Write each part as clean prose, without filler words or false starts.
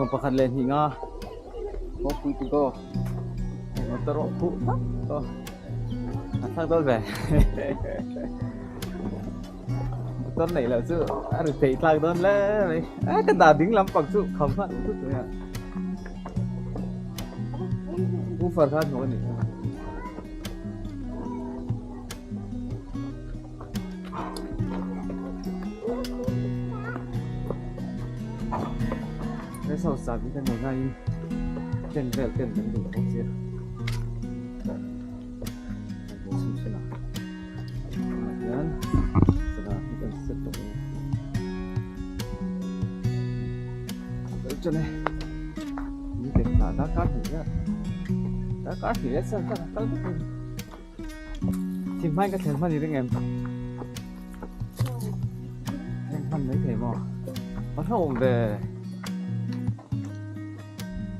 ส่งประคันเลนหิงอ่ะพวกคุยก็มันตลกปุ๊บก็ทั้งต้นแหวนต้นไหนแล้วchứ ăn được thấy thằngต้นแล้วnày cái đà đứng lắm bằng chứ không phát chút rồi à cũng phần thân thôi này cái sau sáng cái này ngay tiền về tiền vẫn đủ không chứ cho này như thế là đá cát thì rất sao các bạn thì mai cái thèm ăn gì đấy em ăn mấy thèm mà bắt đầu về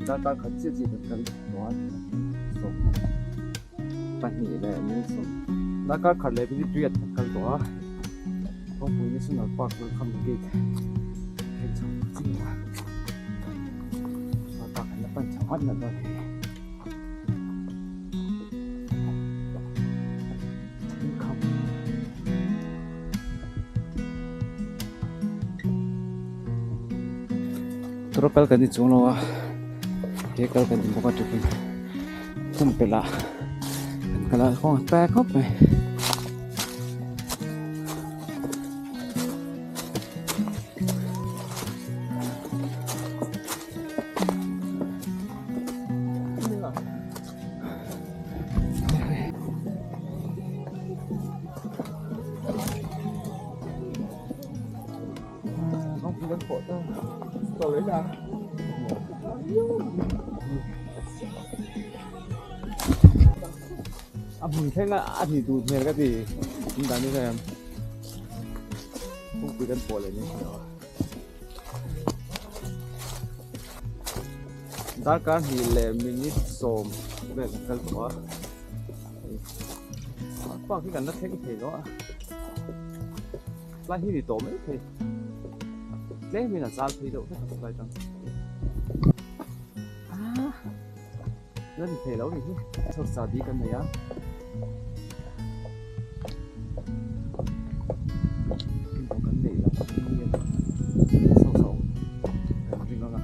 đá cát có chưa gì được cần quá sống bạn nghĩ là như sống đá cát khởi lên với duyệt cần quá không muốn như sinh hoạt qua cũng không được cái trong sinh hoạt chẳng là rồi không terus pel ganti jono cái pel ganti buka cukup sampai lah kalau kau pack up này con khổ tôi lấy ra mình thấy là thì tụt này cái gì chúng ta như thế em không cứ con khổ lấy nữa đã cả thì là mình ít xồm về cái khổ qua cái gần nó thấy cái gì đó lại thì tổ mấy thì lấy mình là sao thì đâu hết không phải chẳng nó thì thể lâu này chứ sao sao đi cái này á không cần để là nhiên sâu sâu mình nó là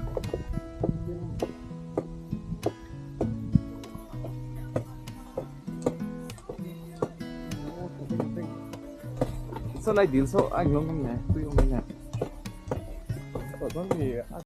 sao lại đến số anh không này tôi không này con thì